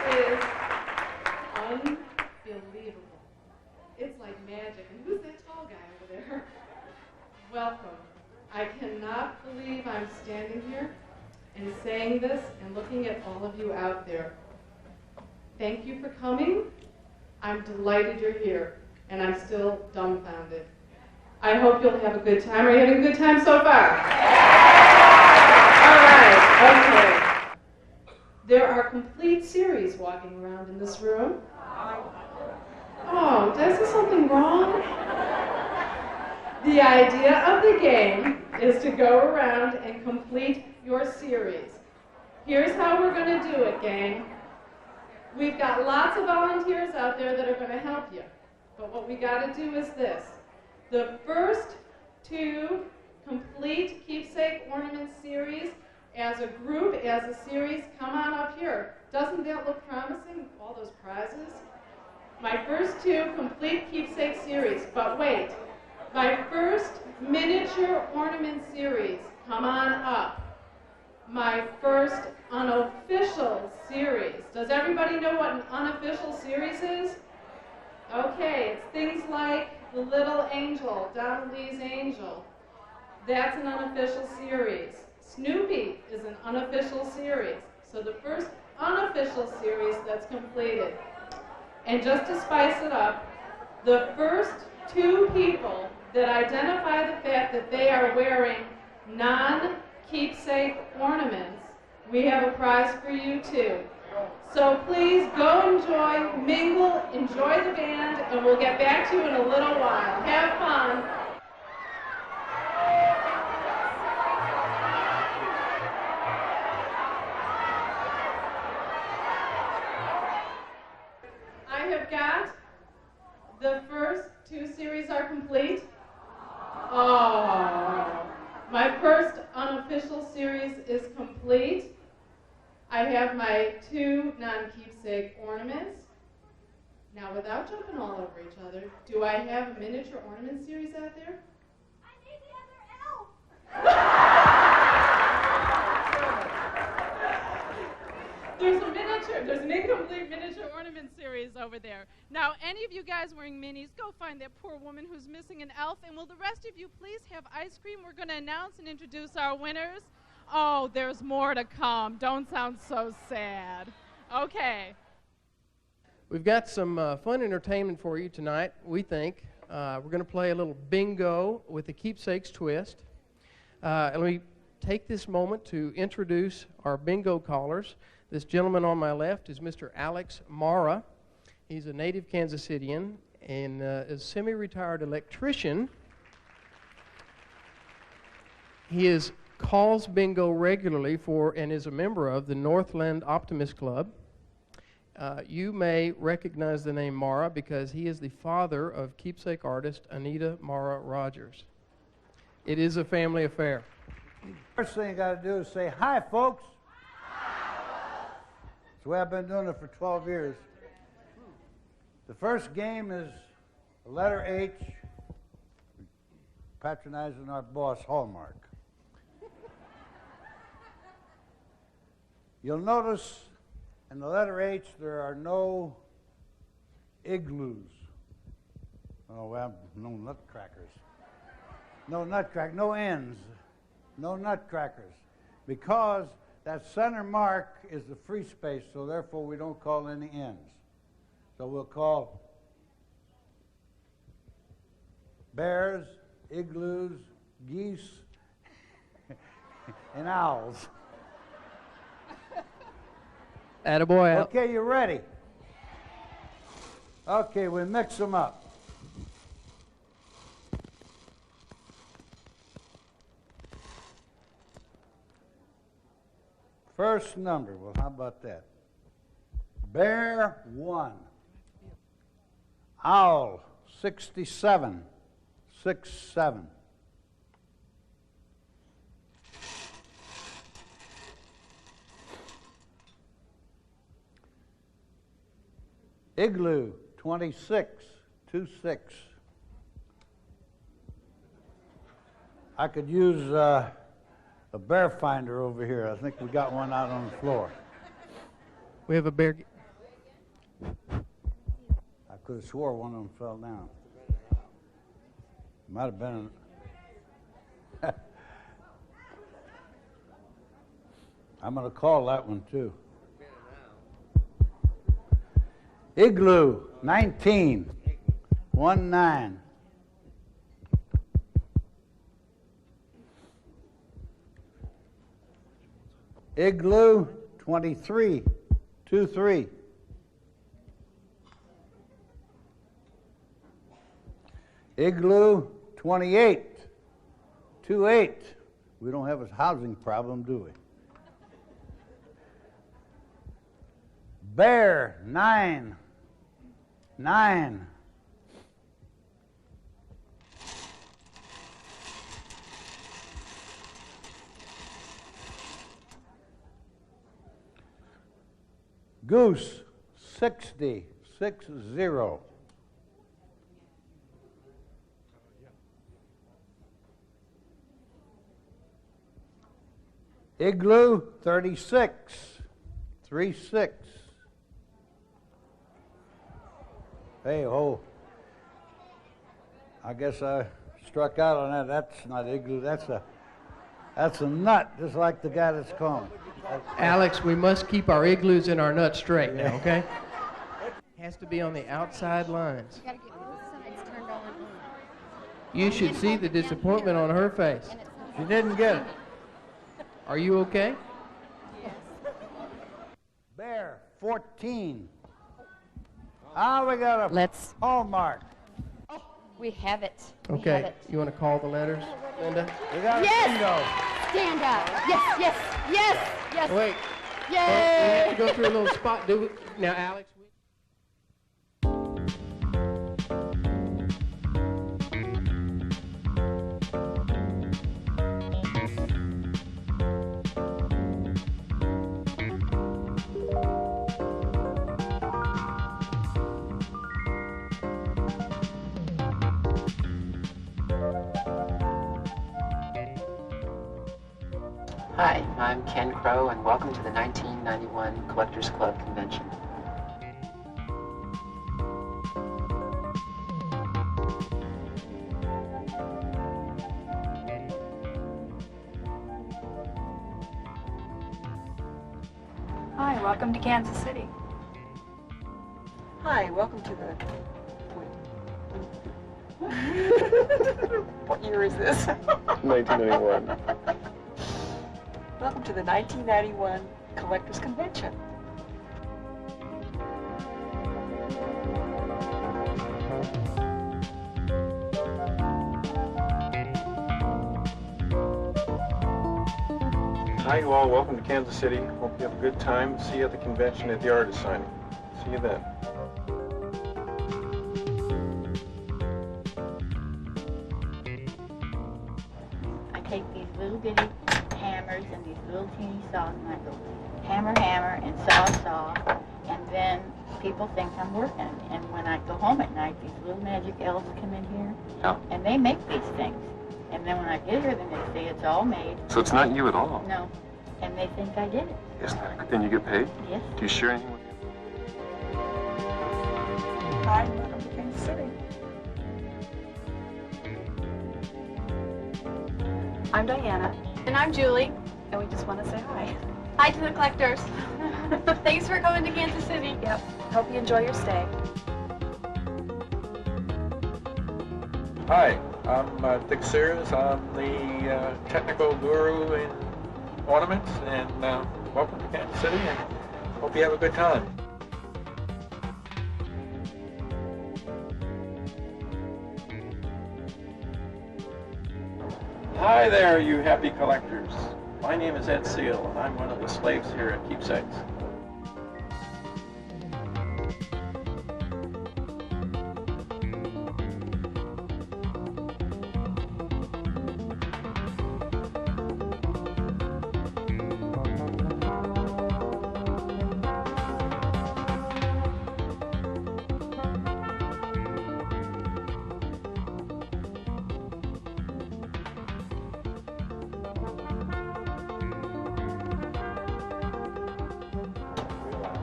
is unbelievable. It's like magic. And who's that tall guy over there? Welcome. I cannot believe I'm standing here and saying this and looking at all of you out there. Thank you for coming. I'm delighted you're here, and I'm still dumbfounded. I hope you'll have a good time. Are you having a good time so far? All right, okay. There are complete series walking around in this room. Oh, did I say something wrong? The idea of the game is to go around and complete your series. Here's how we're going to do it, gang. We've got lots of volunteers out there that are going to help you. But what we got to do is this. The first two complete Keepsake Ornament series as a group, as a series, come on up here. Doesn't that look promising, all those prizes? My first two complete Keepsake series, but wait. My first miniature ornament series, come on up. My first unofficial series. Does everybody know what an unofficial series is? Okay, it's things like The Little Angel, Donna Lee's Angel. That's an unofficial series. Snoopy is an unofficial series. So the first unofficial series that's completed. And just to spice it up, the first two people that identify the fact that they are wearing non-keepsake ornaments, we have a prize for you too. So please go enjoy, mingle, enjoy the band, and we'll get back to you in a little while. Have fun. I have got the first two series are complete. Oh, my first unofficial series is complete. I have my two non-keepsake ornaments. Now, without jumping all over each other, do I have a miniature ornament series out there? I need the other elf. There's an incomplete miniature ornament series over there. Now, any of you guys wearing minis, go find that poor woman who's missing an elf, and will the rest of you please have ice cream? We're going to announce and introduce our winners. Oh, there's more to come. Don't sound so sad. Okay. We've got some fun entertainment for you tonight, we think. We're going to play a little bingo with the Keepsakes twist. Let me take this moment to introduce our bingo callers. This gentleman on my left is Mr. Alex Mara. He's a native Kansas Cityan and is a semi-retired electrician. He calls bingo regularly and is a member of the Northland Optimist Club. You may recognize the name Mara because he is the father of keepsake artist Anita Mara Rogers. It is a family affair. First thing you got to do is say, hi, folks. That's the way I've been doing it for 12 years. The first game is the letter H, patronizing our boss, Hallmark. You'll notice in the letter H there are no igloos. Oh, well, no nutcrackers. No nutcrackers, no ends, no nutcrackers. Because that center mark is the free space, so therefore we don't call any ends. So we'll call bears, igloos, geese, and owls. Attaboy. Okay, you ready? Okay, we mix them up. First number, well, how about that? Bear, 1. Owl, 67. 6-7. Igloo, 26, 2-6. I could use a bear finder over here. I think we got one out on the floor. We have a bear. I could have swore one of them fell down. Might have been. I'm going to call that one too. Igloo, 19. 19. Igloo, 23. 23. Igloo, 28. 28. We don't have a housing problem, do we? Bear, 9. 9. Goose, 60. 60. Igloo, 36. 36. Hey, ho. I guess I struck out on that. That's not igloo. That's a nut, just like the guy that's calling. Alex, we must keep our igloos and our nuts straight now, okay? Has to be on the outside lines. You gotta get both sides turned on. You should see the disappointment on her face. She didn't get it. Are you okay? Bear, 14. Ah, we got a Let's. Hallmark. We have it. We have Okay. it. You want to call the letters, Linda? We got Yes! a bingo. Stand up. Yes, yes, yes, yes. Wait. Yay! Well, we have to go through a little spot. Now, Alex. Hi, I'm Ken Crow, and welcome to the 1991 Collectors Club Convention. Hi, welcome to Kansas City. Hi, welcome to the... What year is this? 1991. Welcome to the 1991 Collectors Convention. Hi, you all. Welcome to Kansas City. Hope you have a good time. See you at the convention at the artist signing. See you then. I take these little bitty hammers and these little teeny saws and I go hammer, hammer, and saw, and then people think I'm working. And when I go home at night, these little magic elves come in here, Yeah. and they make these things. And then when I get here the next day, it's all made. So it's not you at all? No. And they think I did it. Isn't that good? And you get paid? Yes. Do you share anything with Hi, welcome to Kansas City. I'm Diana. And I'm Julie. And we just want to say hi. Hi to the collectors. Thanks for coming to Kansas City. Yep. Hope you enjoy your stay. Hi, I'm Dick Sears. I'm the technical guru in Ornament, and welcome to Kansas City, and hope you have a good time. Hi there, you happy collectors. My name is Ed Seal, and I'm one of the slaves here at Keepsakes.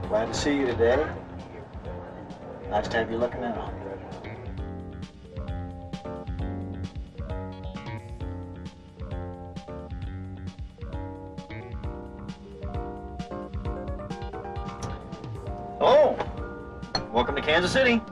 Glad to see you today. Nice to have you looking in on. Hello. Welcome to Kansas City.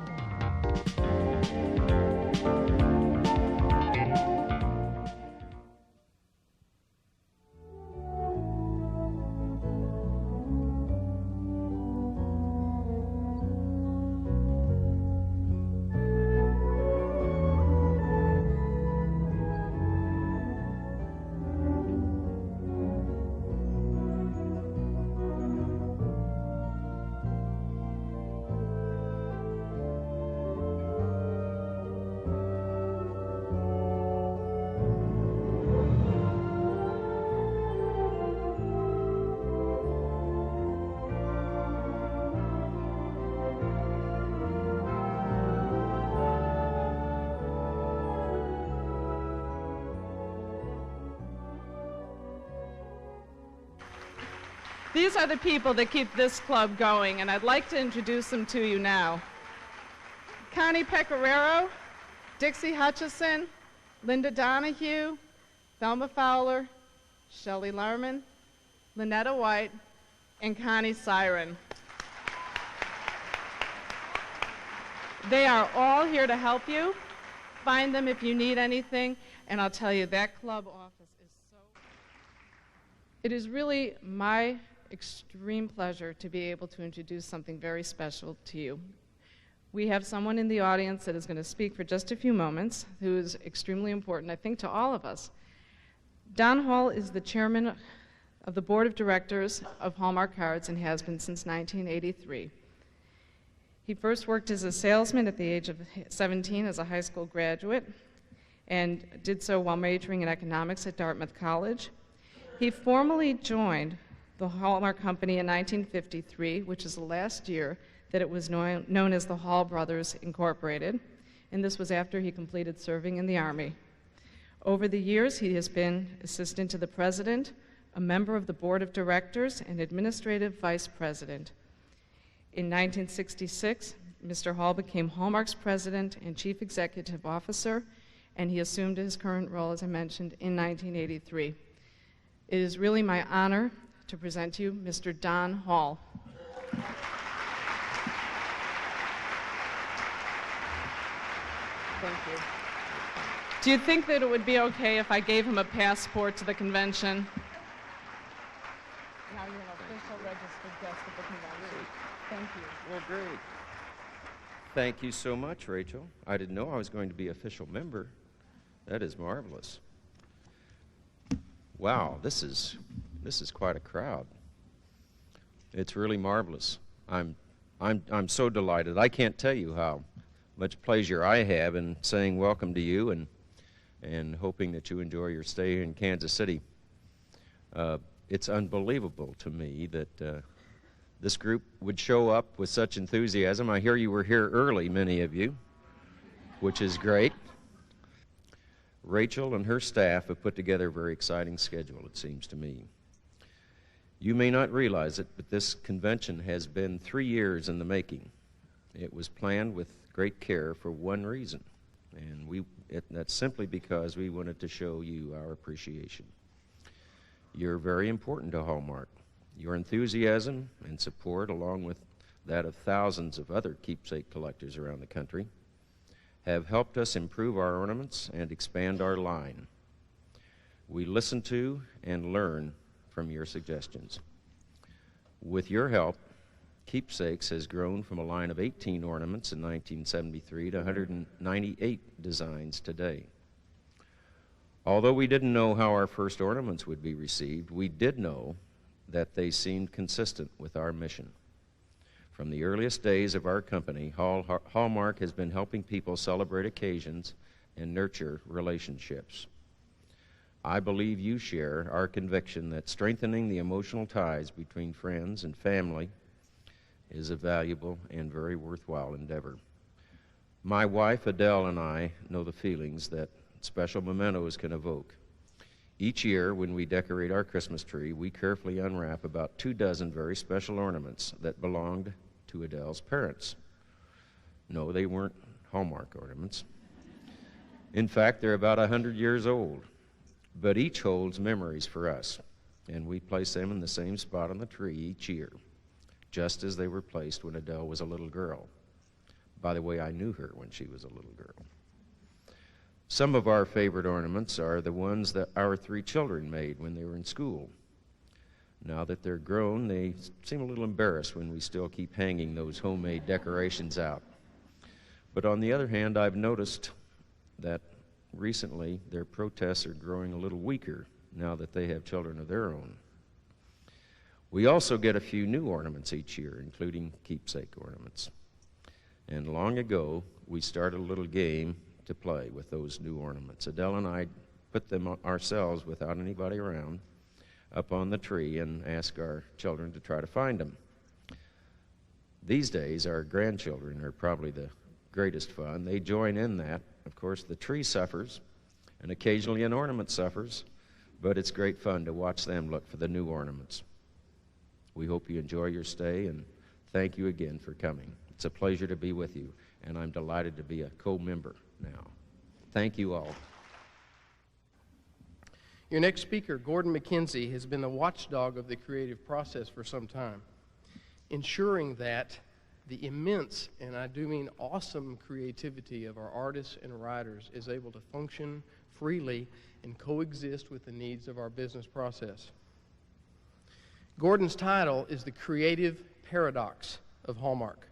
These are the people that keep this club going, and I'd like to introduce them to you now. Connie Pecoraro, Dixie Hutchison, Linda Donahue, Thelma Fowler, Shelley Lerman, Lynetta White, and Connie Siren. They are all here to help you. Find them if you need anything, and I'll tell you, that club office is so... It is really my extreme pleasure to be able to introduce something very special to you. We have someone in the audience that is going to speak for just a few moments who is extremely important, I think, to all of us. Don Hall is the chairman of the board of directors of Hallmark Cards and has been since 1983. He first worked as a salesman at the age of 17 as a high school graduate and did so while majoring in economics at Dartmouth College. He formally joined the Hallmark Company in 1953, which is the last year that it was known as the Hall Brothers Incorporated, and this was after he completed serving in the Army. Over the years, he has been assistant to the president, a member of the board of directors, and administrative vice president. In 1966, Mr. Hall became Hallmark's president and chief executive officer, and he assumed his current role, as I mentioned, in 1983. It is really my honor to present to you Mr. Don Hall. Thank you. Do you think that it would be okay if I gave him a passport to the convention? Now you're an official registered guest of the convention. Thank you. Well, great. Thank you so much, Rachel. I didn't know I was going to be official member. That is marvelous. Wow, this is quite a crowd. It's really marvelous. I'm so delighted. I can't tell you how much pleasure I have in saying welcome to you and hoping that you enjoy your stay in Kansas City. It's unbelievable to me that this group would show up with such enthusiasm. I hear you were here early, many of you, which is great. Rachel and her staff have put together a very exciting schedule, it seems to me. You may not realize it, but this convention has been 3 years in the making. It was planned with great care for one reason, and that's simply because we wanted to show you our appreciation. You're very important to Hallmark. Your enthusiasm and support, along with that of thousands of other keepsake collectors around the country, have helped us improve our ornaments and expand our line. We listen to and learn from your suggestions. With your help, Keepsakes has grown from a line of 18 ornaments in 1973 to 198 designs today. Although we didn't know how our first ornaments would be received, we did know that they seemed consistent with our mission. From the earliest days of our company, Hallmark has been helping people celebrate occasions and nurture relationships. I believe you share our conviction that strengthening the emotional ties between friends and family is a valuable and very worthwhile endeavor. My wife, Adele, and I know the feelings that special mementos can evoke. Each year, when we decorate our Christmas tree, we carefully unwrap about 24 very special ornaments that belonged to Adele's parents. No, they weren't Hallmark ornaments. In fact, they're about 100 years old, but each holds memories for us, and we place them in the same spot on the tree each year, just as they were placed when Adele was a little girl. By the way, I knew her when she was a little girl. Some of our favorite ornaments are the ones that our 3 children made when they were in school. Now that they're grown, they seem a little embarrassed when we still keep hanging those homemade decorations out. But on the other hand, I've noticed that recently their protests are growing a little weaker now that they have children of their own. We also get a few new ornaments each year, including keepsake ornaments. And long ago, we started a little game to play with those new ornaments. Adele and I put them ourselves, without anybody around, up on the tree and ask our children to try to find them. These days, our grandchildren are probably the greatest fun. They join in that. Of course, the tree suffers, and occasionally an ornament suffers, but it's great fun to watch them look for the new ornaments. We hope you enjoy your stay, and thank you again for coming. It's a pleasure to be with you, and I'm delighted to be a co-member now. Thank you all. Your next speaker, Gordon McKenzie, has been the watchdog of the creative process for some time, ensuring that the immense, and I do mean awesome, creativity of our artists and writers is able to function freely and coexist with the needs of our business process. Gordon's title is The Creative Paradox of Hallmark.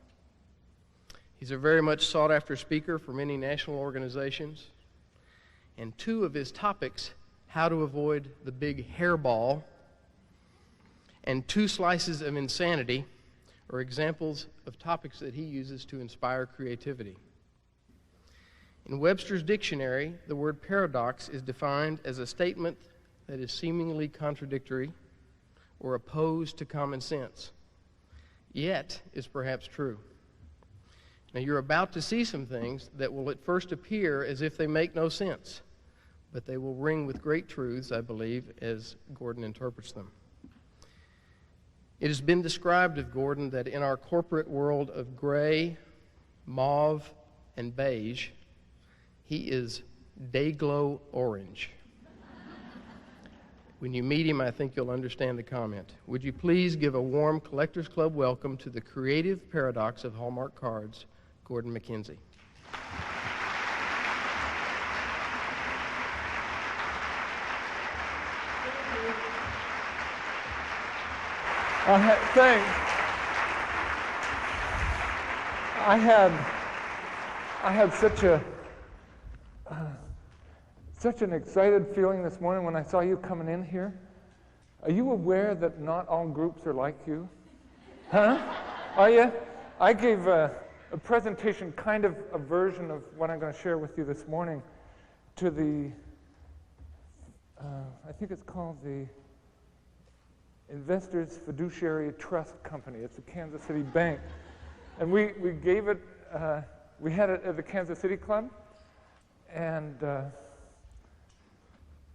He's a very much sought-after speaker for many national organizations, and 2 of his topics, How to Avoid the Big Hairball and 2 Slices of Insanity, are examples of topics that he uses to inspire creativity. In Webster's dictionary, the word paradox is defined as a statement that is seemingly contradictory or opposed to common sense, yet is perhaps true. Now, you're about to see some things that will at first appear as if they make no sense, but they will ring with great truths, I believe, as Gordon interprets them. It has been described of Gordon that in our corporate world of gray, mauve, and beige, he is day-glow orange. When you meet him, I think you'll understand the comment. Would you please give a warm Collectors Club welcome to the creative paradox of Hallmark cards, Gordon McKenzie. Thanks. I had such an excited feeling this morning when I saw you coming in here. Are you aware that not all groups are like you? Huh? Are you? I gave a presentation, kind of a version of what I'm going to share with you this morning, to the, I think it's called the Investors Fiduciary Trust Company. It's a Kansas City bank. And we gave it, we had it at the Kansas City Club. And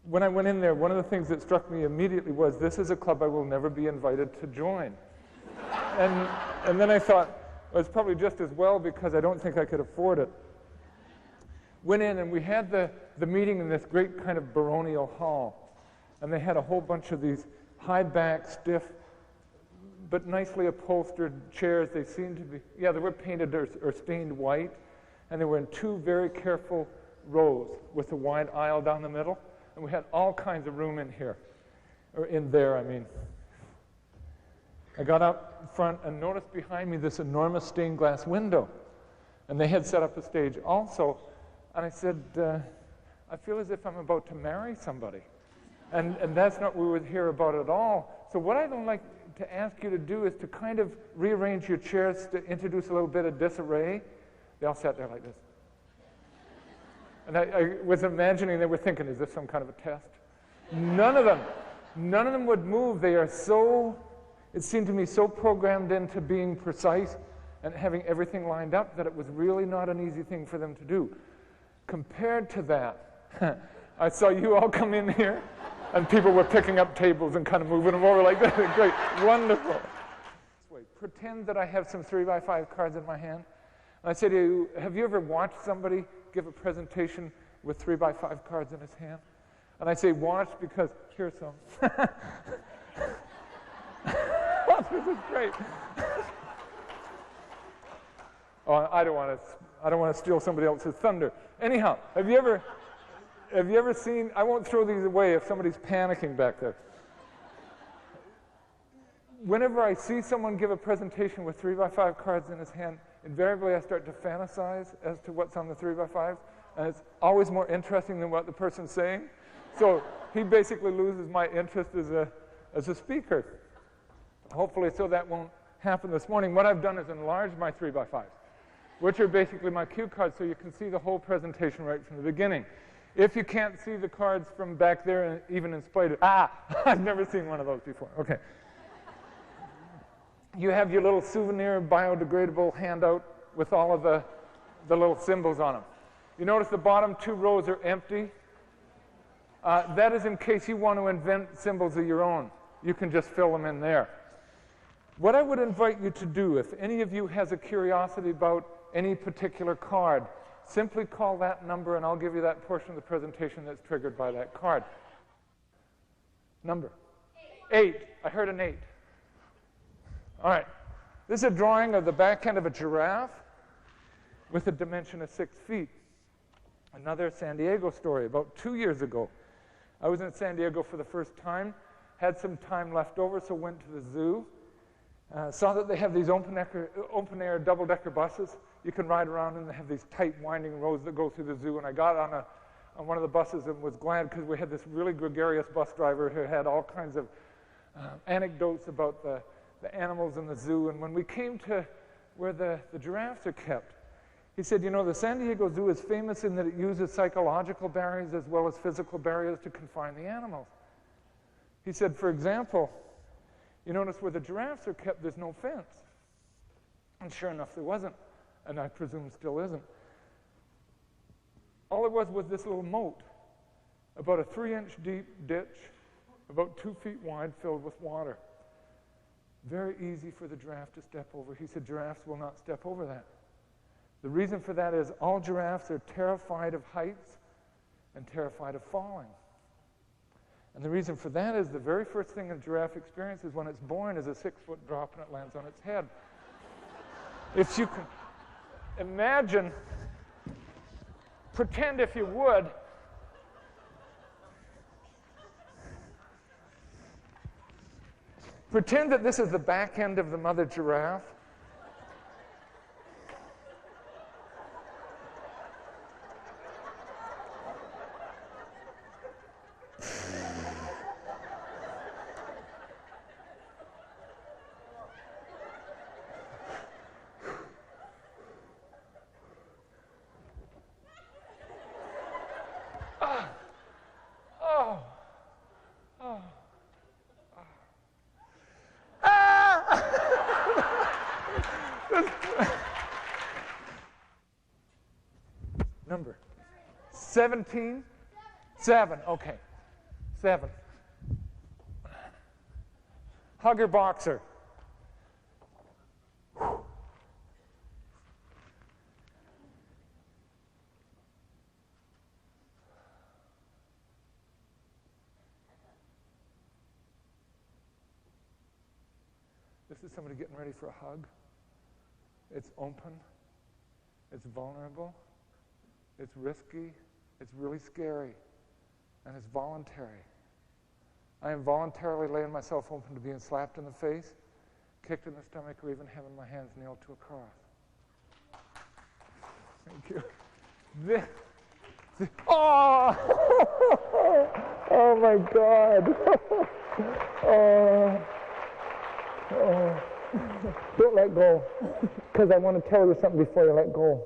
when I went in there, one of the things that struck me immediately was, this is a club I will never be invited to join. And then I thought, well, it's probably just as well because I don't think I could afford it. Went in and we had the meeting in this great kind of baronial hall. And they had a whole bunch of these high-back, stiff, but nicely upholstered chairs. They seemed to be, yeah, they were painted or stained white. And they were in 2 very careful rows with a wide aisle down the middle. And we had all kinds of room in here, or in there, I mean. I got up front and noticed behind me this enormous stained glass window. And they had set up a stage also. And I said, I feel as if I'm about to marry somebody. And that's not what we were here about at all. So what I'd like to ask you to do is to kind of rearrange your chairs to introduce a little bit of disarray. They all sat there like this. And I was imagining they were thinking, is this some kind of a test? None of them would move. They are so, it seemed to me, so programmed into being precise and having everything lined up that it was really not an easy thing for them to do. Compared to that, I saw you all come in here, and people were picking up tables and kind of moving them over like that. Great, wonderful. Pretend that I have some 3x5 cards in my hand. I say to you, have you ever watched somebody give a presentation with 3x5 cards in his hand? And I say watch because here's some. This is great. Oh, I don't want to steal somebody else's thunder. Anyhow, have you ever seen? I won't throw these away if somebody's panicking back there. Whenever I see someone give a presentation with 3x5 cards in his hand, invariably I start to fantasize as to what's on the 3x5s, and it's always more interesting than what the person's saying. So he basically loses my interest as a speaker. Hopefully, so that won't happen this morning. What I've done is enlarge my 3x5s, which are basically my cue cards, so you can see the whole presentation right from the beginning. If you can't see the cards from back there, even in spite of, I've never seen one of those before. Okay. You have your little souvenir biodegradable handout with all of the little symbols on them. You notice the bottom 2 rows are empty. That is in case you want to invent symbols of your own. You can just fill them in there. What I would invite you to do, if any of you has a curiosity about any particular card, simply call that number and I'll give you that portion of the presentation that's triggered by that card. Number? 8. I heard an 8. All right. This is a drawing of the back end of a giraffe with a dimension of 6 feet. Another San Diego story. About 2 years ago, I was in San Diego for the first time, had some time left over, so went to the zoo. Saw that they have these open-air double-decker buses. You can ride around and they have these tight winding roads that go through the zoo. And I got on one of the buses and was glad because we had this really gregarious bus driver who had all kinds of anecdotes about the animals in the zoo. And when we came to where the giraffes are kept, he said, you know, the San Diego Zoo is famous in that it uses psychological barriers as well as physical barriers to confine the animals. He said, for example, you notice where the giraffes are kept, there's no fence. And sure enough, there wasn't, and I presume still isn't. All it was this little moat, about a 3-inch deep ditch, about 2 feet wide, filled with water. Very easy for the giraffe to step over. He said giraffes will not step over that. The reason for that is all giraffes are terrified of heights and terrified of falling. And the reason for that is the very first thing a giraffe experiences when it's born is a 6-foot drop and it lands on its head. If you can imagine, pretend if you would, pretend that this is the back end of the mother giraffe. Number 17? 7, okay. 7. Hugger boxer. This is somebody getting ready for a hug. It's open. It's vulnerable. It's risky, it's really scary, and it's voluntary. I am voluntarily laying myself open to being slapped in the face, kicked in the stomach, or even having my hands nailed to a cross. Thank you. Oh! Oh my God. Oh. Don't let go, because I want to tell you something before you let go.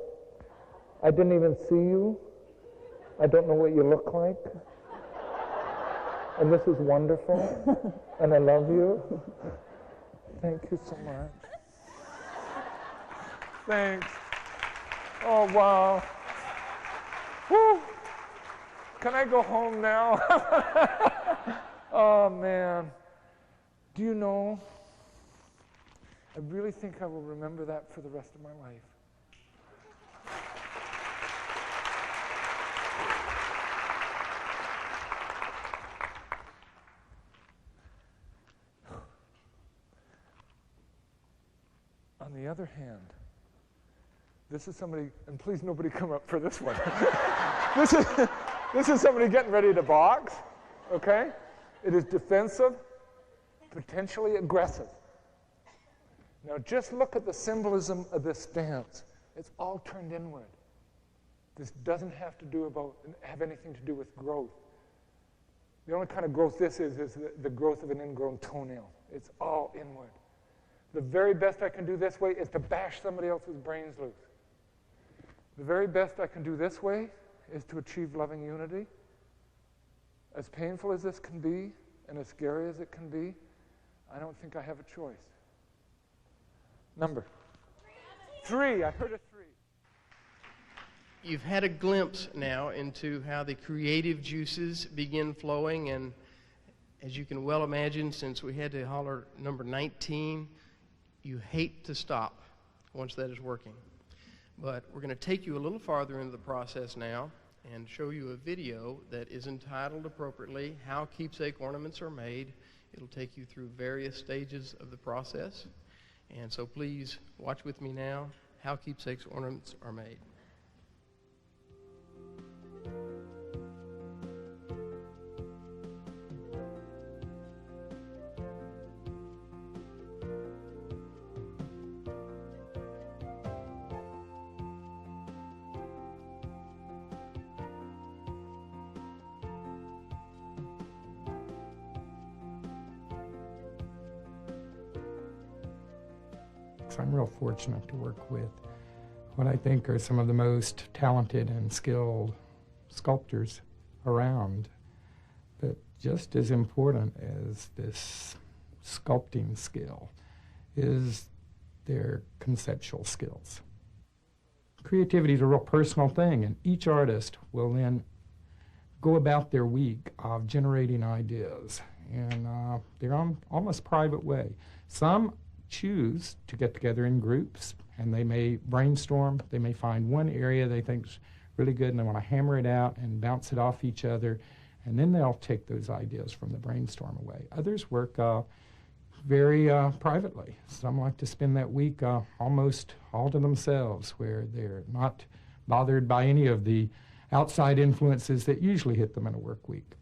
I didn't even see you. I don't know what you look like. And this is wonderful. And I love you. Thank you so much. Thanks. Oh, wow. Whew. Can I go home now? Oh, man. Do you know, I really think I will remember that for the rest of my life. On the other hand, this is somebody, and please nobody come up for this one. This is somebody getting ready to box, okay? It is defensive, potentially aggressive. Now just look at the symbolism of this stance. It's all turned inward. This doesn't have anything to do with growth. The only kind of growth this is the growth of an ingrown toenail. It's all inward. The very best I can do this way is to bash somebody else's brains loose. The very best I can do this way is to achieve loving unity. As painful as this can be, and as scary as it can be, I don't think I have a choice. Number 3. I heard a 3. You've had a glimpse now into how the creative juices begin flowing, and as you can well imagine, since we had to holler number 19, you hate to stop once that is working. But we're going to take you a little farther into the process now and show you a video that is entitled appropriately, How Keepsake Ornaments Are Made. It'll take you through various stages of the process. And so please watch with me now, How Keepsakes Ornaments Are Made. I'm real fortunate to work with what I think are some of the most talented and skilled sculptors around. But just as important as this sculpting skill is their conceptual skills. Creativity is a real personal thing, and each artist will then go about their week of generating ideas in their own almost private way. Some choose to get together in groups, and they may brainstorm. They may find one area they think's really good, and they want to hammer it out and bounce it off each other, and then they'll take those ideas from the brainstorm away. Others work very privately. Some like to spend that week almost all to themselves, where they're not bothered by any of the outside influences that usually hit them in a work week.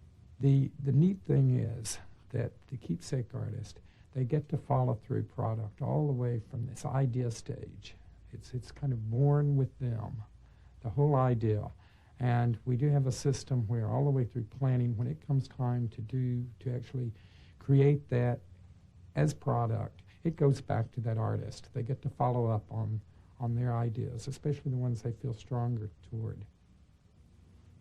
The neat thing is that the keepsake artist, they get to follow through product all the way from this idea stage. It's kind of born with them, the whole idea. And we do have a system where all the way through planning, when it comes time to actually create that as product, it goes back to that artist. They get to follow up on their ideas, especially the ones they feel stronger toward.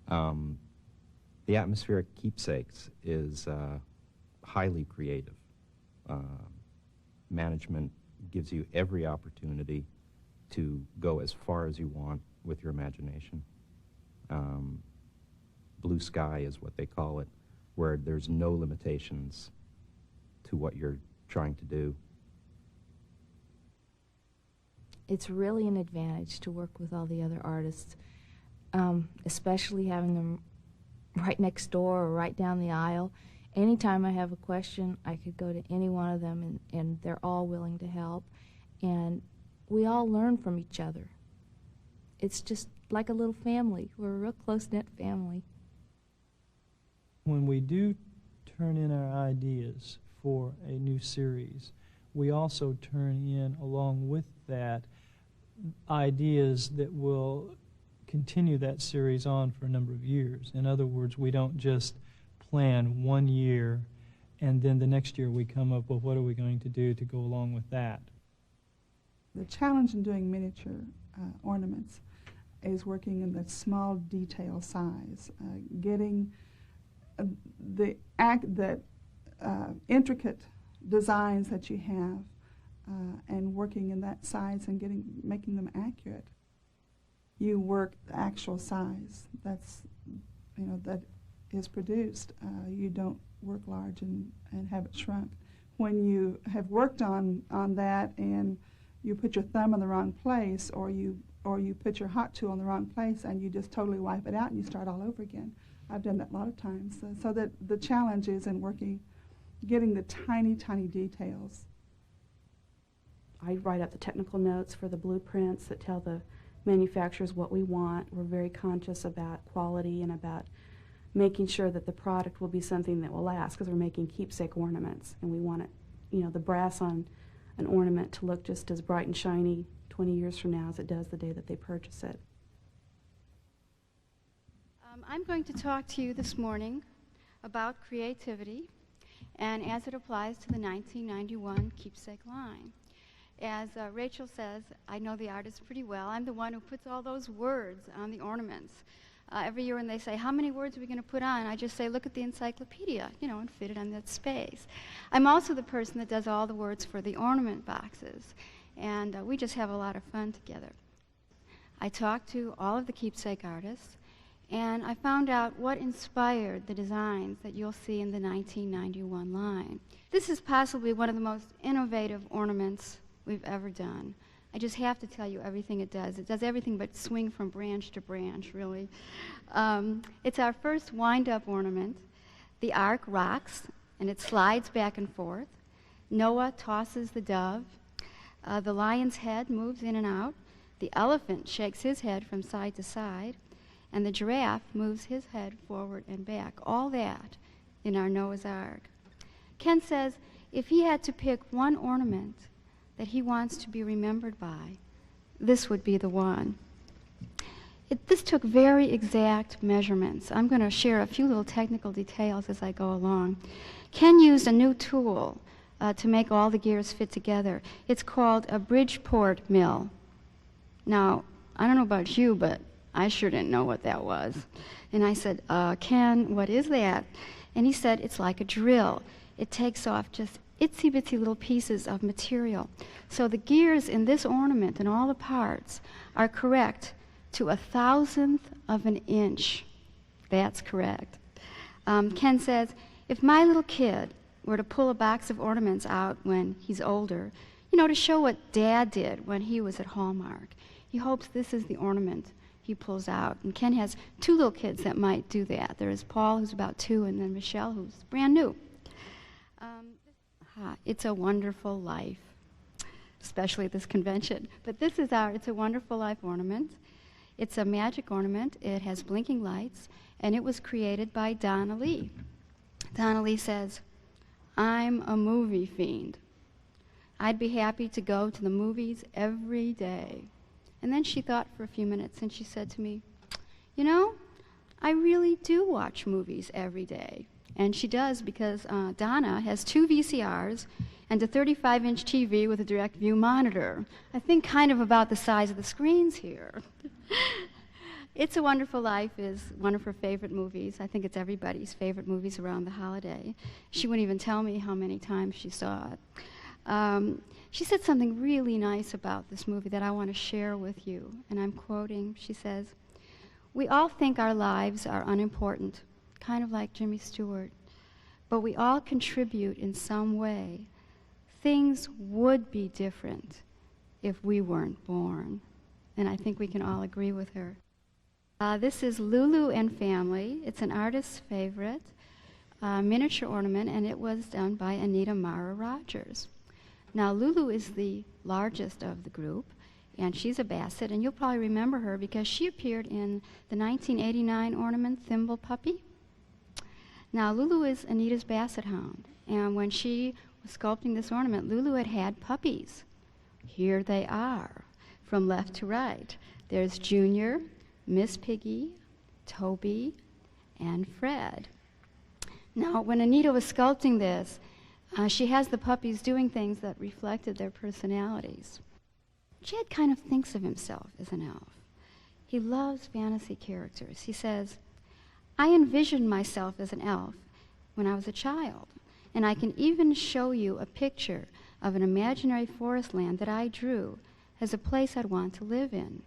The atmospheric keepsakes is highly creative. Management gives you every opportunity to go as far as you want with your imagination. Blue sky is what they call it, where there's no limitations to what you're trying to do. It's really an advantage to work with all the other artists, especially having them right next door or right down the aisle. Anytime I have a question, I could go to any one of them, and they're all willing to help. And we all learn from each other. It's just like a little family. We're a real close-knit family. When we do turn in our ideas for a new series, we also turn in, along with that, ideas that will continue that series on for a number of years. In other words, we don't just plan 1 year and then the next year we come up with what are we going to do to go along with that. The challenge in doing miniature ornaments is working in the small detail size, getting the intricate designs that you have and working in that size and making them accurate. You work the actual size that is produced. You don't work large and have it shrunk. When you have worked on that and you put your thumb in the wrong place, or you put your hot tool in the wrong place and you just totally wipe it out and you start all over again. I've done that a lot of times. So that the challenge is in getting the tiny, tiny details. I write up the technical notes for the blueprints that tell the manufacturers what we want. We're very conscious about quality and about making sure that the product will be something that will last, because we're making keepsake ornaments, and we want it, you know, the brass on an ornament to look just as bright and shiny 20 years from now as it does the day that they purchase it. I'm going to talk to you this morning about creativity and as it applies to the 1991 Keepsake line. As Rachel says, I know the artist pretty well. I'm the one who puts all those words on the ornaments. Every year when they say, how many words are we going to put on? I just say, look at the encyclopedia, you know, and fit it on that space. I'm also the person that does all the words for the ornament boxes. And we just have a lot of fun together. I talked to all of the Keepsake artists, and I found out what inspired the designs that you'll see in the 1991 line. This is possibly one of the most innovative ornaments we've ever done. I just have to tell you everything it does. It does everything but swing from branch to branch, really. It's our first wind-up ornament. The ark rocks, and it slides back and forth. Noah tosses the dove. The lion's head moves in and out. The elephant shakes his head from side to side. And the giraffe moves his head forward and back. All that in our Noah's Ark. Ken says if he had to pick one ornament that he wants to be remembered by, this would be the one. This took very exact measurements. I'm going to share a few little technical details as I go along. Ken used a new tool to make all the gears fit together. It's called a Bridgeport mill. Now, I don't know about you, but I sure didn't know what that was. And I said, Ken, what is that? And he said, it's like a drill. It takes off just itsy-bitsy little pieces of material. So the gears in this ornament and all the parts are correct to 1,000th of an inch. That's correct. Ken says, if my little kid were to pull a box of ornaments out when he's older, you know, to show what Dad did when he was at Hallmark, he hopes this is the ornament he pulls out. And Ken has 2 little kids that might do that. There's Paul, who's about 2, and then Michelle, who's brand new. It's a Wonderful Life, especially at this convention. But this is our It's a Wonderful Life ornament. It's a magic ornament. It has blinking lights, and it was created by Donna Lee. Donna Lee says, I'm a movie fiend. I'd be happy to go to the movies every day. And then she thought for a few minutes, and she said to me, you know, I really do watch movies every day. And she does, because Donna has 2 VCRs and a 35-inch TV with a direct view monitor. I think kind of about the size of the screens here. It's a Wonderful Life is one of her favorite movies. I think it's everybody's favorite movies around the holiday. She wouldn't even tell me how many times she saw it. She said something really nice about this movie that I want to share with you, and I'm quoting. She says, we all think our lives are unimportant, kind of like Jimmy Stewart, but we all contribute in some way. Things would be different if we weren't born. And I think we can all agree with her. This is Lulu and Family. It's an artist's favorite miniature ornament, and it was done by Anita Mara Rogers. Now, Lulu is the largest of the group, and she's a Basset, and you'll probably remember her because she appeared in the 1989 ornament Thimble Puppy. Now, Lulu is Anita's Basset hound, and when she was sculpting this ornament, Lulu had had puppies. Here they are, from left to right. There's Junior, Miss Piggy, Toby, and Fred. Now, when Anita was sculpting this, she has the puppies doing things that reflected their personalities. Chad kind of thinks of himself as an elf. He loves fantasy characters. He says, I envisioned myself as an elf when I was a child, and I can even show you a picture of an imaginary forest land that I drew as a place I'd want to live in.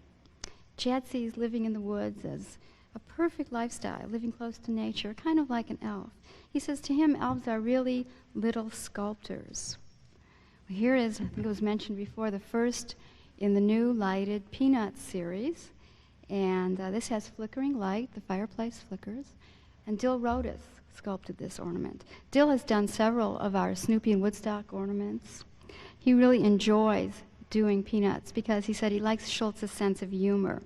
Chad sees living in the woods as a perfect lifestyle, living close to nature, kind of like an elf. He says to him, elves are really little sculptors. Well, here is, I think it was mentioned before, the first in the new lighted Peanuts series. And this has flickering light, the fireplace flickers. And Dill Rodas sculpted this ornament. Dill has done several of our Snoopy and Woodstock ornaments. He really enjoys doing Peanuts because he said he likes Schultz's sense of humor.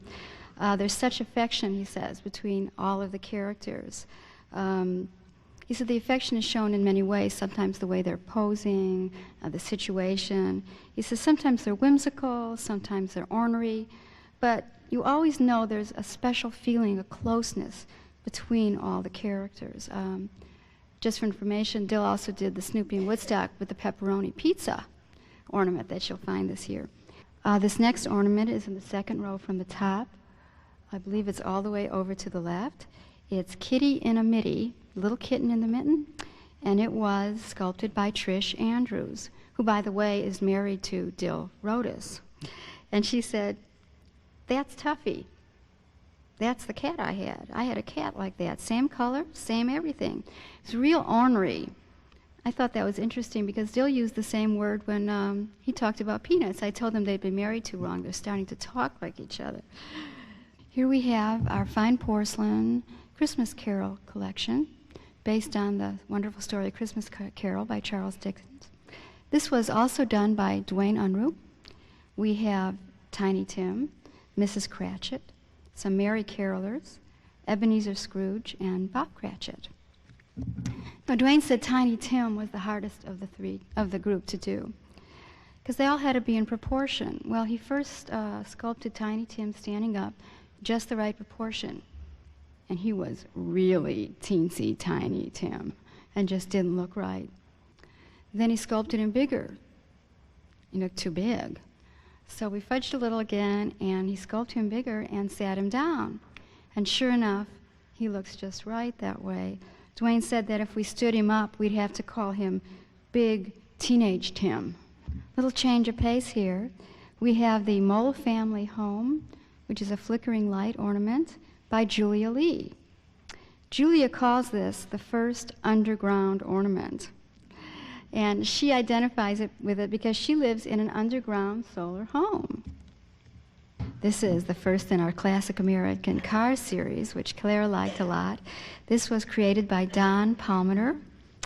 There's such affection, he says, between all of the characters. He said the affection is shown in many ways, sometimes the way they're posing, the situation. He says sometimes they're whimsical, sometimes they're ornery, but you always know there's a special feeling, a closeness between all the characters. Just for information, Dill also did the Snoopy and Woodstock with the pepperoni pizza ornament that you'll find this year. This next ornament is in the second row from the top. I believe it's all the way over to the left. It's Kitty in a Mitty, Little Kitten in the Mitten, and it was sculpted by Trish Andrews, who, by the way, is married to Dill Rodas. And she said, "That's Tuffy. That's the cat I had. I had a cat like that. Same color, same everything. It's real ornery." I thought that was interesting because Dill used the same word when he talked about Peanuts. I told them they'd been married too long. They're starting to talk like each other. Here we have our fine porcelain Christmas Carol collection based on the wonderful story Christmas Carol by Charles Dickens. This was also done by Dwayne Unruh. We have Tiny Tim, Mrs. Cratchit, some Merry Carolers, Ebenezer Scrooge, and Bob Cratchit. Now, Dwayne said Tiny Tim was the hardest of the three of the group to do because they all had to be in proportion. Well, he first sculpted Tiny Tim standing up, just the right proportion, and he was really teensy Tiny Tim and just didn't look right. Then he sculpted him bigger. He looked too big. So we fudged a little again, and he sculpted him bigger and sat him down. And sure enough, he looks just right that way. Dwayne said that if we stood him up, we'd have to call him Big Teenage Tim. Little change of pace here. We have the Mole Family Home, which is a flickering light ornament by Julia Lee. Julia calls this the first underground ornament. And she identifies it with it because she lives in an underground solar home. This is the first in our Classic American Cars series, which Claire liked a lot. This was created by Don Palmer.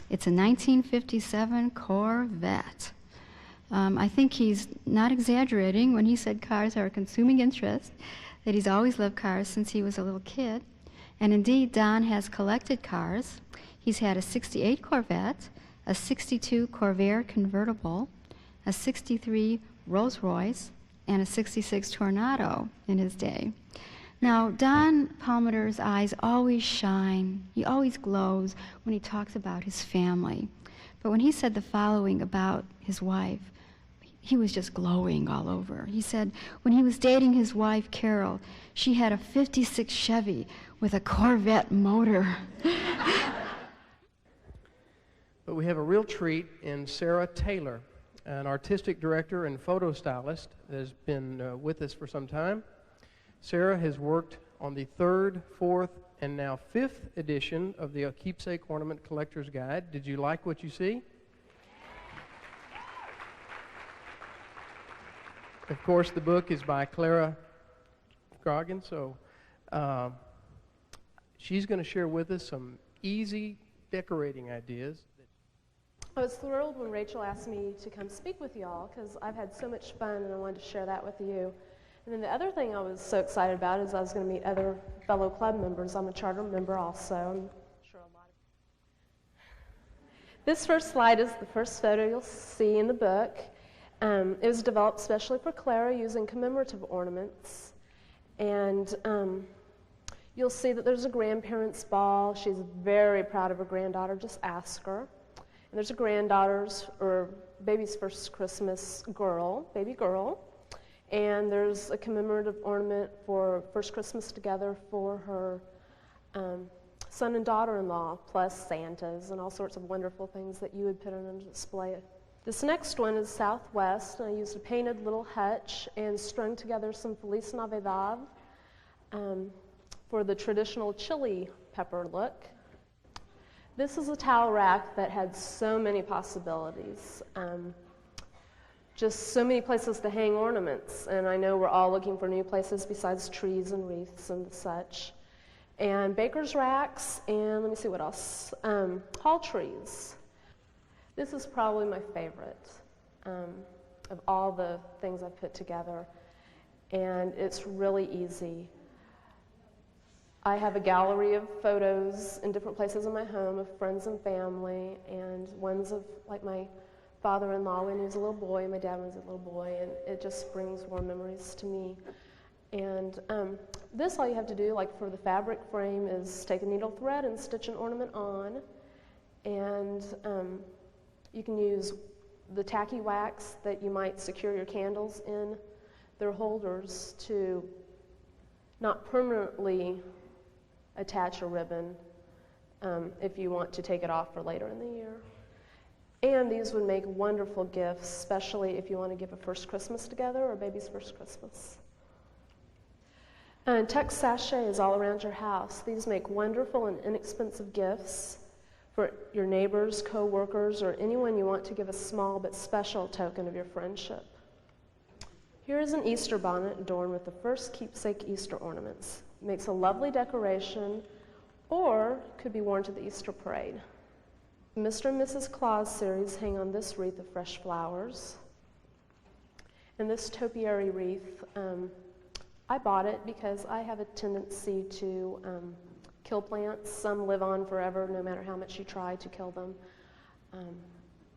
It's a 1957 Corvette. I think he's not exaggerating when he said cars are a consuming interest, that he's always loved cars since he was a little kid. And indeed, Don has collected cars. He's had a 68 Corvette, a 62 Corvair convertible, a 63 Rolls Royce, and a 66 Tornado in his day. Now, Don Palmer's eyes always shine. He always glows when he talks about his family. But when he said the following about his wife, he was just glowing all over. He said when he was dating his wife, Carol, she had a 56 Chevy with a Corvette motor. But we have a real treat in Sarah Taylor, an artistic director and photo stylist that has been with us for some time. Sarah has worked on the 3rd, 4th, and now 5th edition of the Keepsake Ornament Collector's Guide. Did you like what you see? Of course, the book is by Clara Grogan, so she's going to share with us some easy decorating ideas. I was thrilled when Rachel asked me to come speak with y'all because I've had so much fun and I wanted to share that with you. And then the other thing I was so excited about is I was going to meet other fellow club members. I'm a charter member also. I'm sure a lot of This first slide is the first photo you'll see in the book. It was developed specially for Clara using commemorative ornaments. And you'll see that there's a grandparents' ball. She's very proud of her granddaughter. Just ask her. And there's a granddaughter's or baby's first Christmas girl, baby girl. And there's a commemorative ornament for first Christmas together for her son and daughter-in-law, plus Santas and all sorts of wonderful things that you would put on a display. This next one is Southwest, and I used a painted little hutch and strung together some Feliz Navidad for the traditional chili pepper look. This is a towel rack that had so many possibilities. Just so many places to hang ornaments, and I know we're all looking for new places besides trees and wreaths and such. And baker's racks, and let me see what else. Hall trees. This is probably my favorite. of all the things I've put together. And it's really easy. I have a gallery of photos in different places in my home of friends and family, and ones of like my father-in-law when he was a little boy, and my dad when he was a little boy, and it just brings warm memories to me. And this, all you have to do, like for the fabric frame, is take a needle thread and stitch an ornament on, and you can use the tacky wax that you might secure your candles in their holders to not permanently attach a ribbon if you want to take it off for later in the year. And these would make wonderful gifts, especially if you want to give a first Christmas together or baby's first Christmas. And text sachet is all around your house. These make wonderful and inexpensive gifts for your neighbors, co-workers, or anyone you want to give a small but special token of your friendship. Here is an Easter bonnet adorned with the first Keepsake Easter ornaments. It makes a lovely decoration, or could be worn to the Easter parade. The Mr. and Mrs. Claus series hang on this wreath of fresh flowers. And this topiary wreath, I bought it because I have a tendency to kill plants. Some live on forever, no matter how much you try to kill them.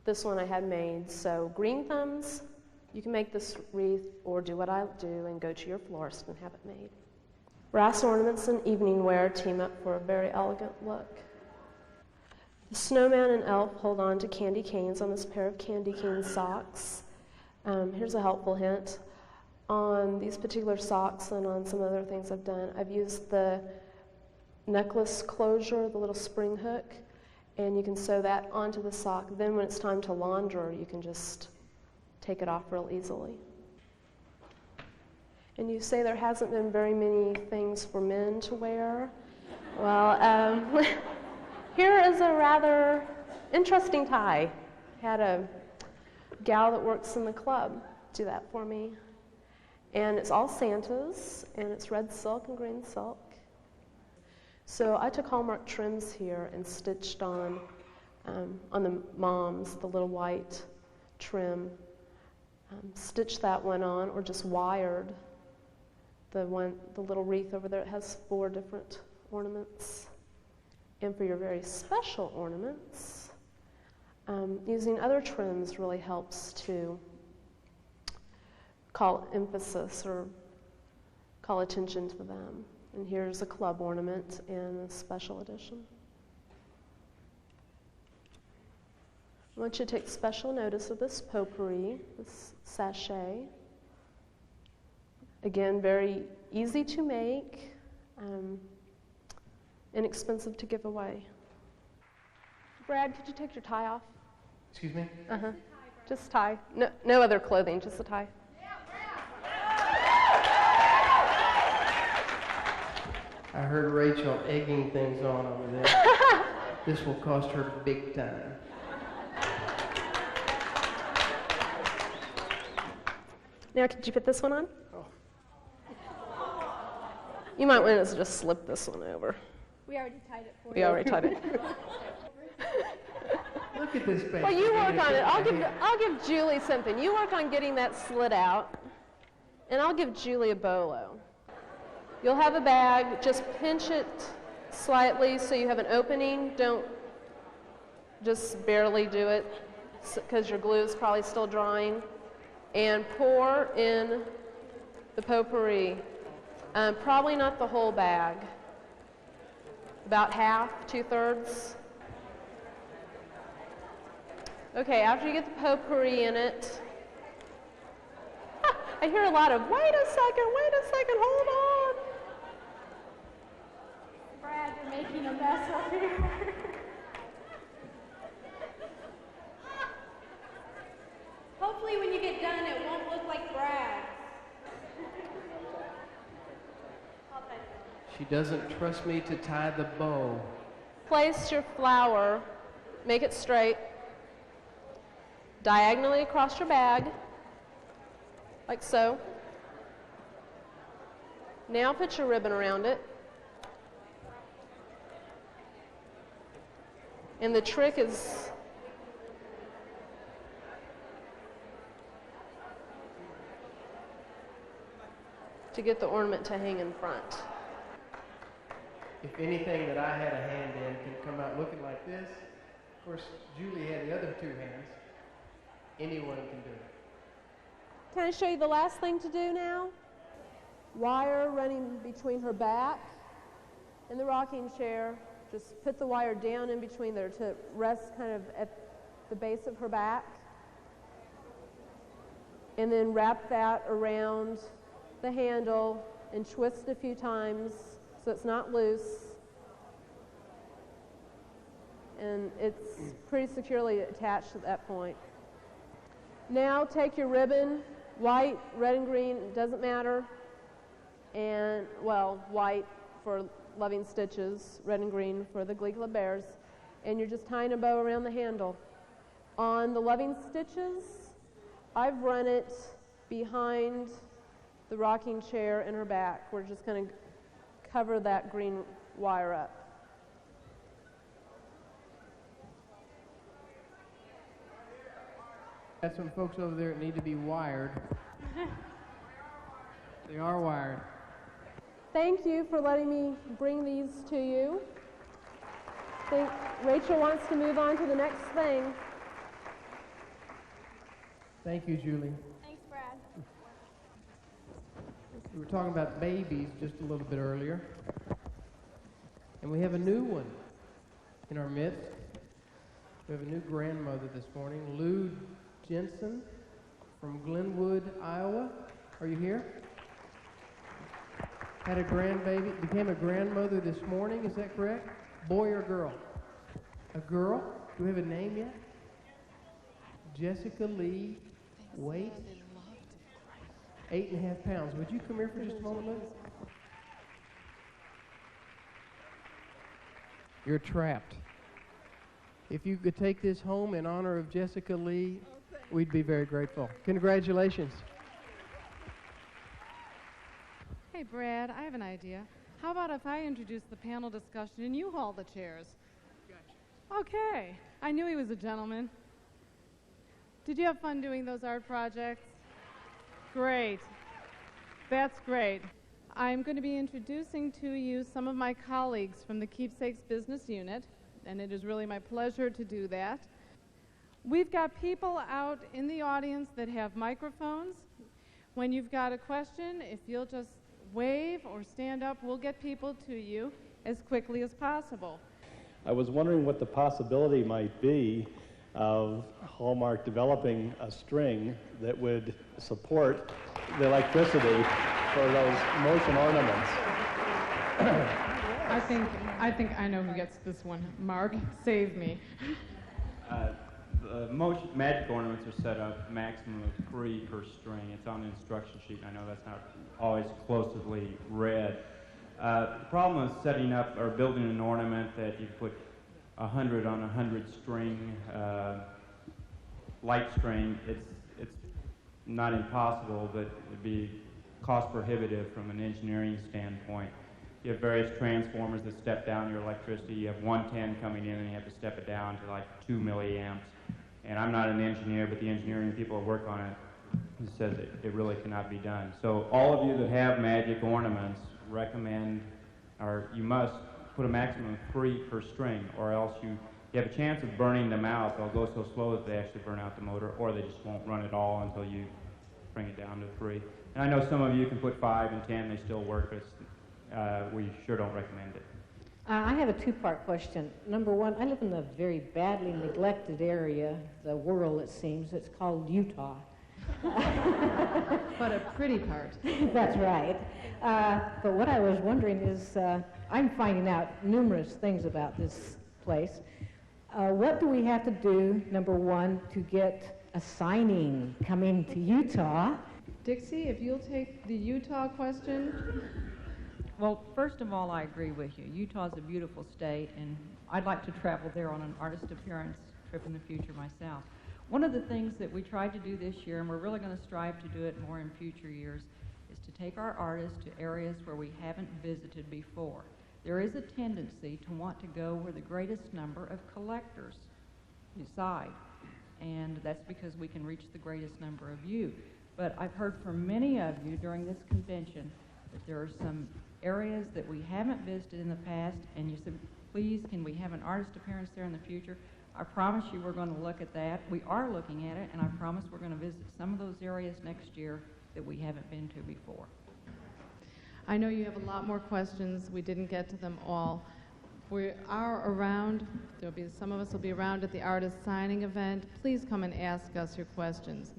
This one I had made, so green thumbs, you can make this wreath or do what I do and go to your florist and have it made. Brass ornaments and evening wear team up for a very elegant look. The snowman and elf hold on to candy canes on this pair of candy cane socks. Here's a helpful hint. On these particular socks and on some other things I've done, I've used the necklace closure, the little spring hook, and you can sew that onto the sock. Then when it's time to launder, you can just take it off real easily. And you say there hasn't been very many things for men to wear. Well, here is a rather interesting tie. I had a gal that works in the club do that for me. And it's all Santas, and it's red silk and green silk. So I took Hallmark trims here and stitched on the moms, the little white trim. Stitched that one on, or just wired the little wreath over there. It has 4 different ornaments. And for your very special ornaments, using other trims really helps to call emphasis or call attention to them. And here's a club ornament in a special edition. I want you to take special notice of this potpourri, this sachet. Again, very easy to make, inexpensive to give away. Brad, could you take your tie off? Excuse me? Uh-huh. Just tie. No other clothing, just a tie. I heard Rachel egging things on over there. This will cost her big time. Now, could you put this one on? Oh. You might want to just slip this one over. We already tied it for you. We already tied it. Look at this face. Well, you work on it. I'll give Julie something. You work on getting that slit out, and I'll give Julie a bolo. You'll have a bag. Just pinch it slightly so you have an opening. Don't just barely do it because your glue is probably still drying. And pour in the potpourri. Probably not the whole bag. About half, 2/3. Okay, after you get the potpourri in it, I hear a lot of, wait a second, hold on. Brad, you're making a mess up here. Hopefully when you get done, it won't look like Brad. She doesn't trust me to tie the bow. Place your flower, make it straight, diagonally across your bag, like so. Now put your ribbon around it. And the trick is to get the ornament to hang in front. If anything that I had a hand in can come out looking like this, of course, Julie had the other two hands. Anyone can do it. Can I show you the last thing to do now? Wire running between her back and the rocking chair. Just put the wire down in between there to rest kind of at the base of her back. And then wrap that around the handle and twist a few times so it's not loose. And it's pretty securely attached at that point. Now take your ribbon, white, red and green, it doesn't matter. And, well, white for loving stitches, red and green for the Glee Club bears. And you're just tying a bow around the handle. On the loving stitches, I've run it behind the rocking chair and her back. We're just going to cover that green wire up. Got some folks over there that need to be wired. They are wired. Thank you for letting me bring these to you. I think Rachel wants to move on to the next thing. Thank you, Julie. Thanks, Brad. We were talking about babies just a little bit earlier. And we have a new one in our midst. We have a new grandmother this morning, Lou Jensen from Glenwood, Iowa. Are you here? Had a grandbaby, became a grandmother this morning, is that correct? Boy or girl? A girl? Do we have a name yet? Jessica Lee, weight? 8.5 pounds. Would you come here for just a moment, Lou? You're trapped. If you could take this home in honor of Jessica Lee, we'd be very grateful. Congratulations. Hey, Brad, I have an idea. How about if I introduce the panel discussion and you haul the chairs? Gotcha. Okay. I knew he was a gentleman. Did you have fun doing those art projects? Great. That's great. I'm going to be introducing to you some of my colleagues from the Keepsakes business unit, and it is really my pleasure to do that. We've got people out in the audience that have microphones. When you've got a question, if you'll just wave or stand up, we'll get people to you as quickly as possible. I was wondering what the possibility might be of Hallmark developing a string that would support the electricity for those motion ornaments. I think I know who gets this one. Mark, save me. The magic ornaments are set up maximum of 3 per string. It's on the instruction sheet. I know that's not always explosively read. The problem with setting up or building an ornament that you put 100 on 100 string, light string, it's not impossible, but it'd be cost prohibitive from an engineering standpoint. You have various transformers that step down your electricity. You have 110 coming in and you have to step it down to like 2 milliamps. And I'm not an engineer, but the engineering people that work on it says it really cannot be done. So all of you that have magic ornaments recommend, or you must put a maximum of 3 per string, or else you have a chance of burning them out. They'll go so slow that they actually burn out the motor, or they just won't run at all until you bring it down to 3. And I know some of you can put 5 and 10, they still work, but we sure don't recommend it. I have a two-part question. Number one, I live in a very badly neglected area, the world it seems. It's called Utah. But a pretty part. That's right. But what I was wondering is, I'm finding out numerous things about this place. What do we have to do, number one, to get a signing coming to Utah? Dixie, if you'll take the Utah question. Well, first of all, I agree with you. Utah's a beautiful state, and I'd like to travel there on an artist appearance trip in the future myself. One of the things that we tried to do this year, and we're really going to strive to do it more in future years, is to take our artists to areas where we haven't visited before. There is a tendency to want to go where the greatest number of collectors reside, and that's because we can reach the greatest number of you. But I've heard from many of you during this convention that there are some areas that we haven't visited in the past, and you said, please, can we have an artist appearance there in the future? I promise you we're going to look at that. We are looking at it, and I promise we're going to visit some of those areas next year that we haven't been to before. I know you have a lot more questions. We didn't get to them all. We are around. Some of us will be around at the artist signing event. Please come and ask us your questions.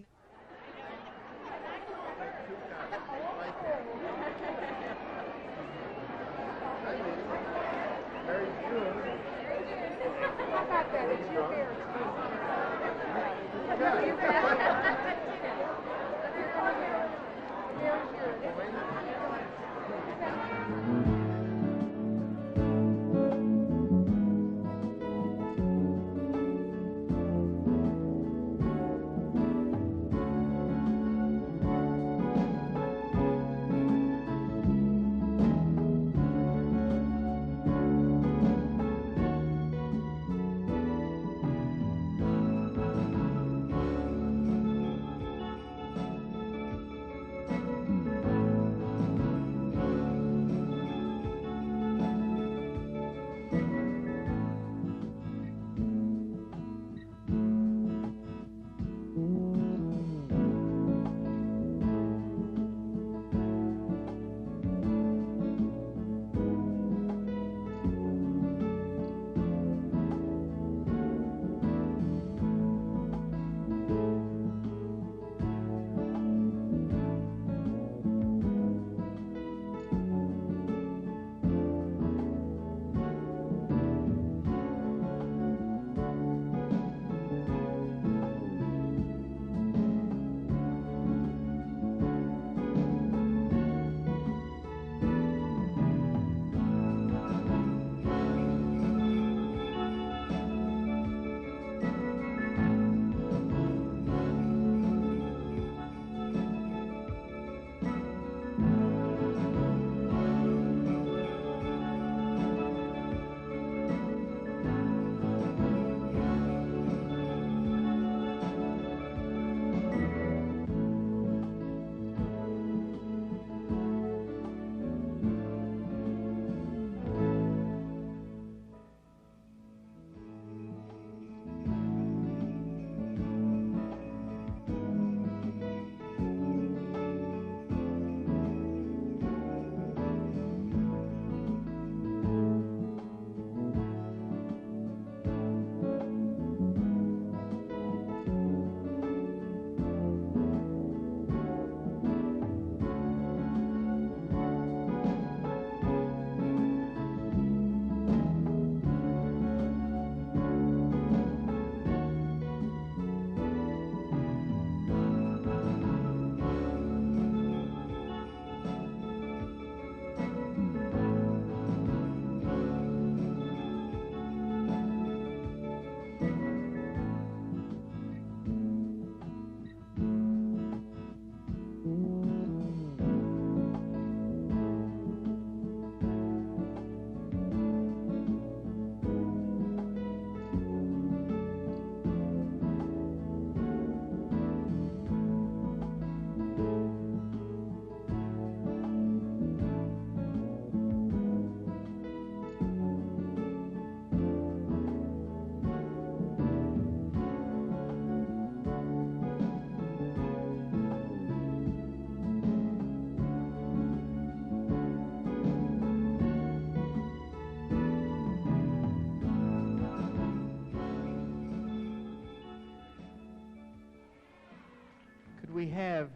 we have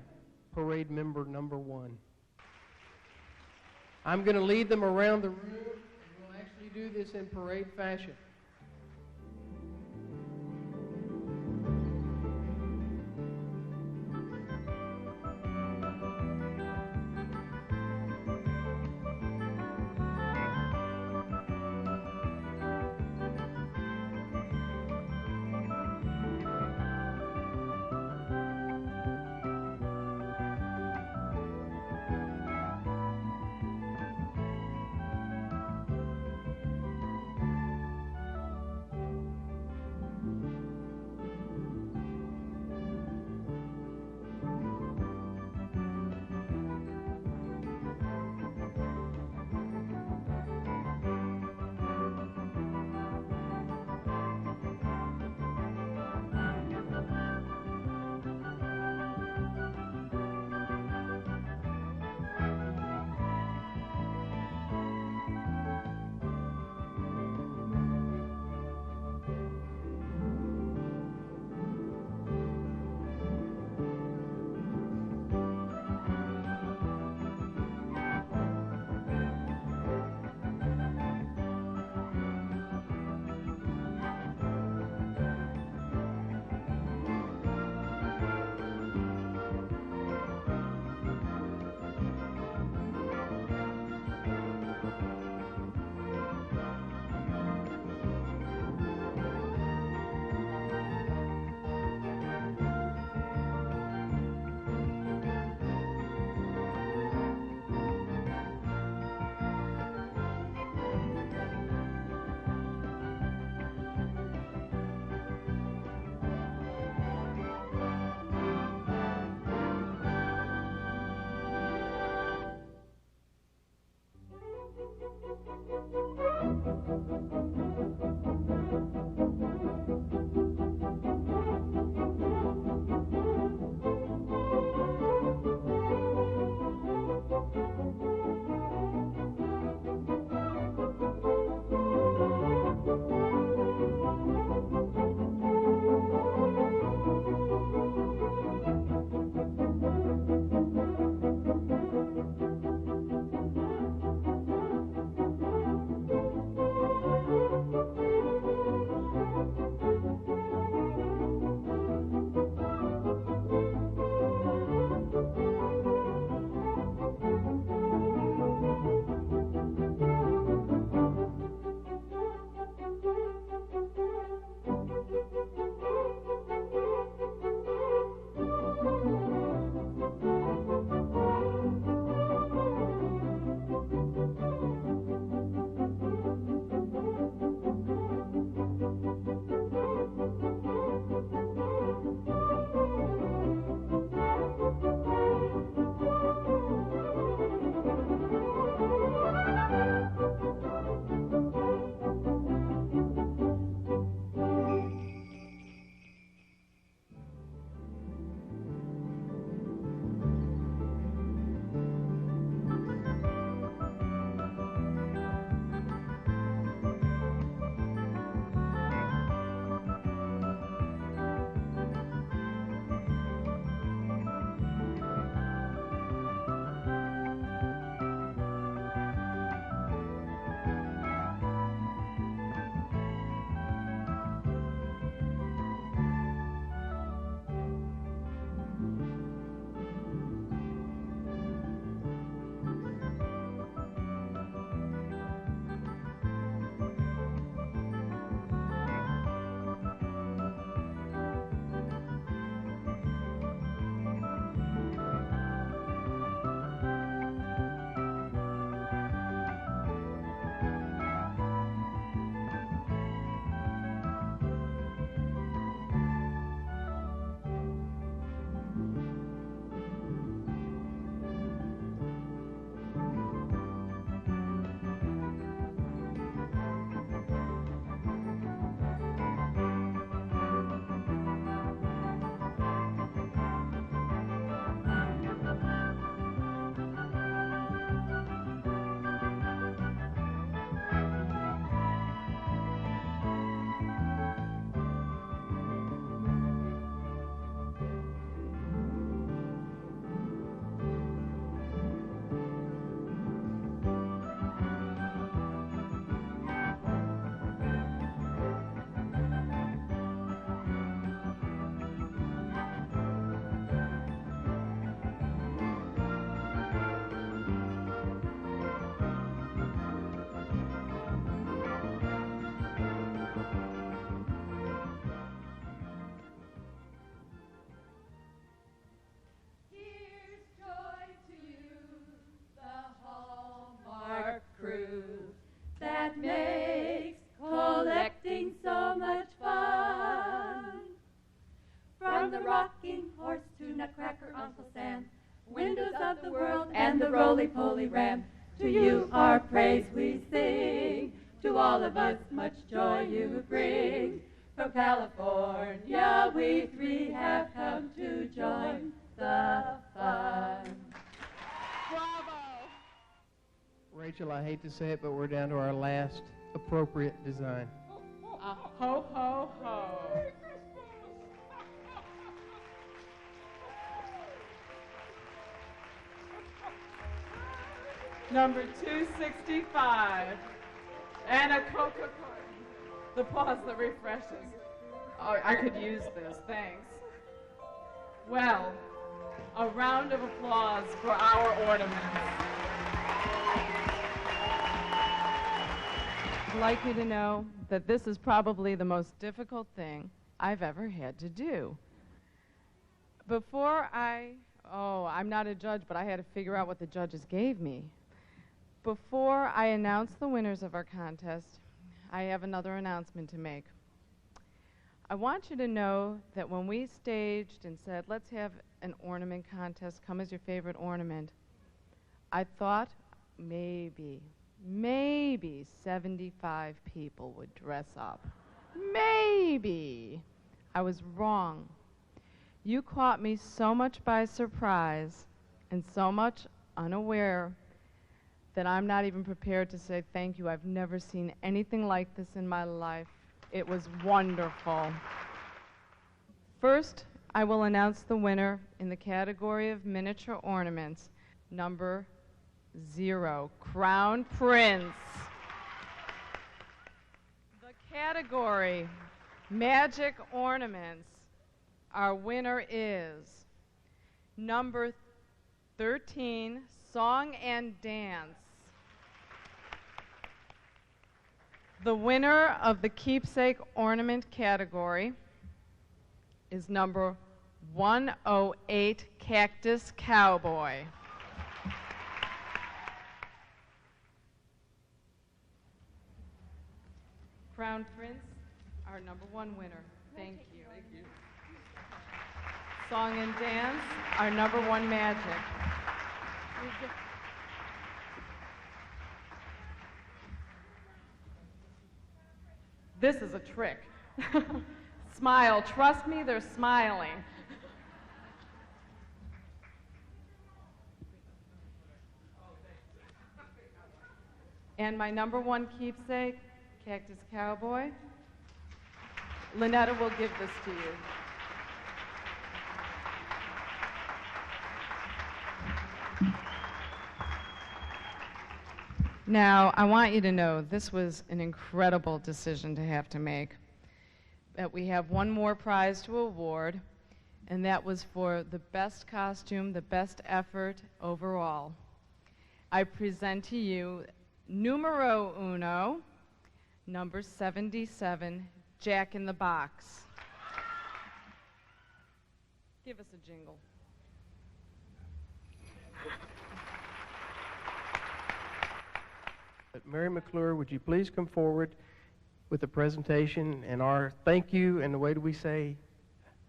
parade member number 1. I'm going to lead them around the room, and we'll actually do this in parade fashion. and the roly-poly ram. To you our praise we sing, to all of us much joy you bring. From California we three have come to join the fun. Rachel, I hate to say it, but we're down to our last appropriate design. Ho, ho, ho. Number 265. And a Coca-Cola. The pause that refreshes. Oh, I could use this, thanks. Well, a round of applause for our ornaments. I'd like you to know that this is probably the most difficult thing I've ever had to do. I'm not a judge, but I had to figure out what the judges gave me. Before I announce the winners of our contest, I have another announcement to make. I want you to know that when we staged and said, let's have an ornament contest, come as your favorite ornament, I thought maybe 75 people would dress up. Maybe. I was wrong. You caught me so much by surprise and so much unaware that I'm not even prepared to say thank you. I've never seen anything like this in my life. It was wonderful. First, I will announce the winner in the category of miniature ornaments, number 0, Crown Prince. The category, Magic Ornaments, our winner is number 13, Song and Dance. The winner of the Keepsake Ornament category is number 108, Cactus Cowboy. Crown Prince, our number 1 winner. Thank you. Thank you. Song and Dance, our number 1 magic. This is a trick. Smile. Trust me, they're smiling. And my number 1 keepsake, Cactus Cowboy. Lynetta will give this to you. Now, I want you to know this was an incredible decision to have to make. That we have one more prize to award, and that was for the best costume, the best effort overall. I present to you numero 1, number 77, Jack in the Box. Give us a jingle. Mary McClure, would you please come forward with the presentation and our thank you, and the way do we say,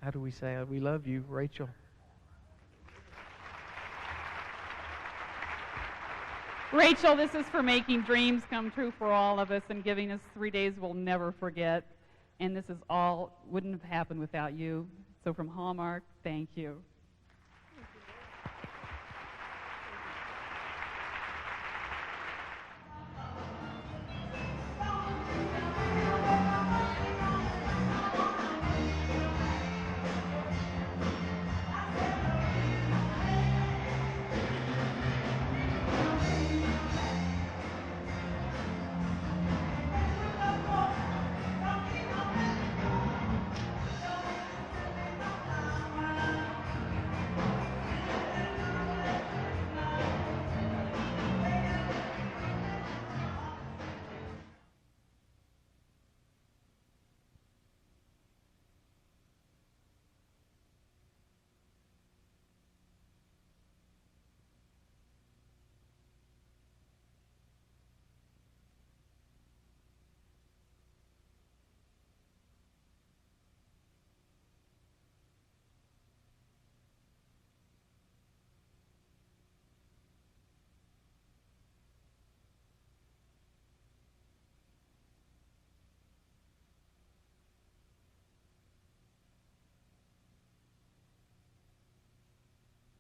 how do we say, we love you, Rachel. Rachel, this is for making dreams come true for all of us and giving us 3 days we'll never forget. And this is all, wouldn't have happened without you. So from Hallmark, thank you.